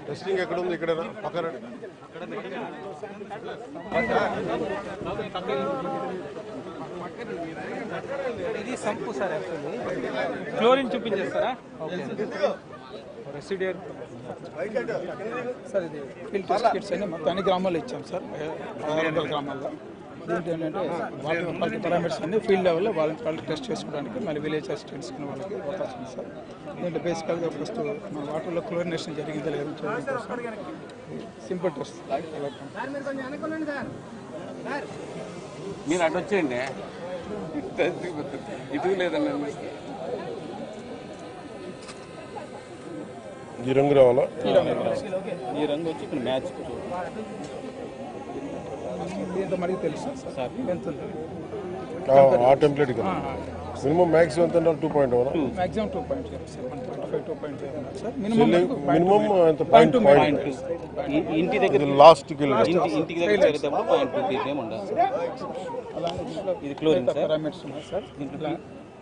Testing ఎక్కడ ఉంది? ఇక్కడ పక్కన ఇది సంపు సార్. యాక్చువల్లీ క్లోరిన్ చూపించేస్తారా? Okay residual sir. ఇది ఫీల్డ్ టెస్ట్ కిట్స్ అని మొత్తం అన్ని గ్రామాల్లో ఇచ్చాం సార్. 600 గ్రామాల్లో. దీంట్లో ఏంటంటే వాళ్ళకి పారామీటర్స్ అన్ని ఫీల్డ్ లెవెల్లో వాళ్ళకి టెస్ట్ చేసుకోవడానికి మళ్ళీ విలేజ్ అసిస్టెంట్స్కి వాళ్ళకి అవకాశం ఉంది సార్. దీంట్లో బేసికల్గా ఫస్ట్ మన వాటర్లో క్లోరినేషన్ జరిగిందా లేదని చూడండి. Simple test. మీరు అటు వచ్చేయండి, ఇటు లేదండి. ఈ రంగు రావాలా? ఈ రంగు వచ్చి ఇక్కడ మ్యాచ్ దీంట్లో మనకి తెలుసు సార్ ఎంత ఉంది. ఆ టెంప్లెట్ కదా. మినిమం మ్యాక్సిమం ఎంత? 2.1 మ్యాక్సిమం 2.0 సార్. 1.5 2.0 సార్. మినిమం ఎంత? 0.2. ఇంటి దగ్గర లాస్ట్కి ఇంటికి దగ్గర 0.2 pm ఉండాలి సార్. అలాగే దీంట్లో ఇది క్లోరిన్ పారామీటర్స్ ఉన్నాయి సార్. దీంట్లో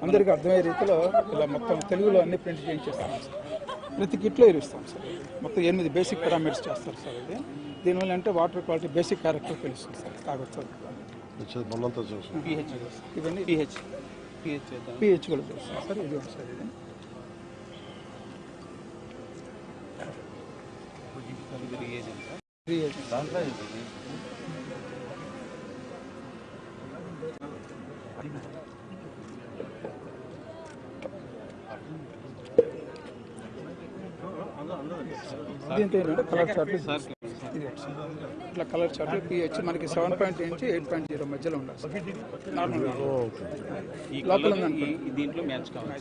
అందరికీ అర్థమయ్యే రీతిలో ఇలా మొత్తం తెలుగులో అన్ని ప్రింట్ చేయించేస్తాం సార్. ప్రతి కిట్లో ఇరుస్తాం సార్. మొత్తం 8 బేసిక్ పారామీటర్స్ చేస్తారు సార్. ఇది దీనివల్ల అంటే వాటర్ క్వాలిటీ బేసిక్ క్యారెక్టర్ తెలుస్తుంది సార్. తాగొచ్చు మనంతా చూసి పిహెచ్ ఇవన్నీ పిహెచ్ కూడా తెలుస్తుంది సార్. ఇది ఉంది సార్. ఇది దీంట్లో ఏంటంటే కలర్ చార్ట్లు ఇట్లా కలర్ చార్ట్లు పిహెచ్ మనకి 7.8 నుంచి 8.0 మధ్యలో ఉండాలి సార్. నార్మల్ లోపల ఉందనుకోండి. దీంట్లో మ్యాచ్ కావాలి.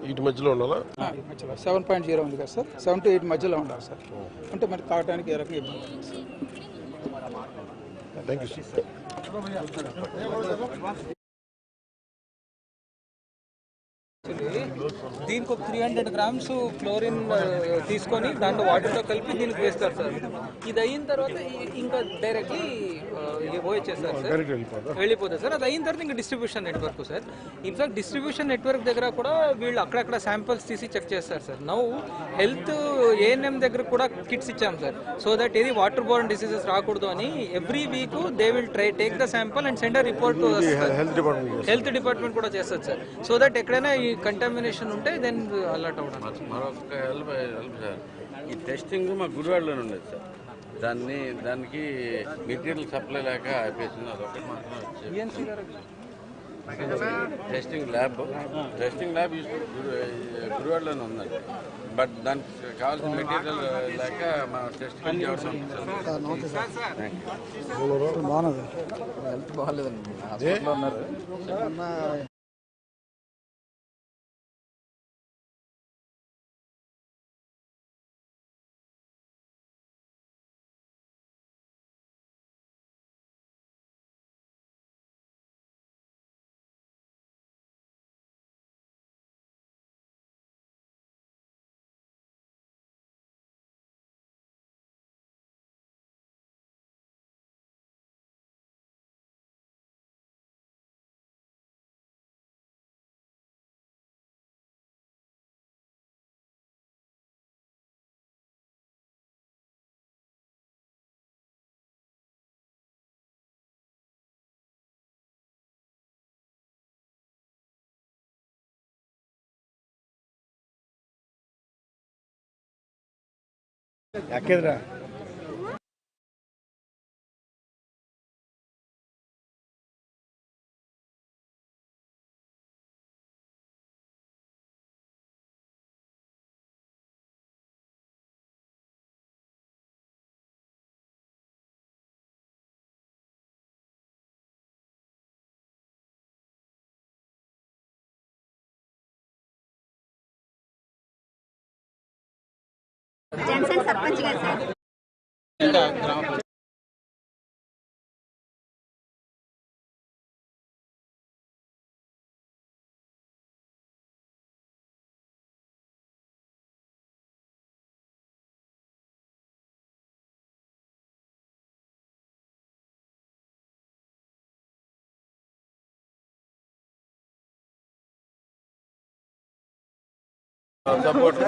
వీటి మధ్యలో ఉండాలా? మధ్యలో 7.0 ఉంది కదా సార్. 7 to 8 మధ్యలో ఉండాలి సార్. అంటే మరి తాగడానికి ఏ రకంగా ఇబ్బంది ఉంది సార్. Thank you sir. దీనికి ఒక 300 grams క్లోరిన్ తీసుకొని దాంట్లో వాటర్తో కలిపి దీనికి వేస్తారు సార్. ఇది అయిన తర్వాత ఇంకా డైరెక్ట్లీ పోయిచ్చేస్తారు సార్. వెళ్ళిపోతుంది సార్. అది అయిన తర్వాత ఇంకా distribution network sir. In fact distribution network దగ్గర కూడా వీళ్ళు అక్కడక్కడ శాంపిల్స్ తీసి చెక్ చేస్తారు సార్. నౌ హెల్త్ ఏఎన్ఎం దగ్గర కూడా కిట్స్ ఇచ్చాం సార్. సో దట్ ఏది వాటర్ బోర్న్ డిసీజెస్ రాకూడదు అని every week they will take the sample and send a report to health department కూడా చేస్తారు సార్. సో దట్ ఎక్కడైనా ఈ కంటామినేషన్ ఉంటే దెన్ అలర్ట్ అవ్వడం. మరొక హెల్ప్ సార్. ఈ టెస్టింగ్ మా గుడివాడలోనే ఉండేది సార్. దానికి మెటీరియల్ సప్లై లేక అయిపోయింది. అదొకటి మాత్రం టెస్టింగ్ ల్యాబ్ గుడివాడలోనే ఉందండి. బట్ దానికి కావాల్సిన మెటీరియల్ లేక మా టెస్టింగ్ బాగున్నది. హెల్త్ బాగాలేదండి. హాస్పిటల్లో ఉన్నారు. ಯಾಕೆಂದ್ರೆ జన్సన్ సర్పంచ్ గారు సార్. సపోర్ట్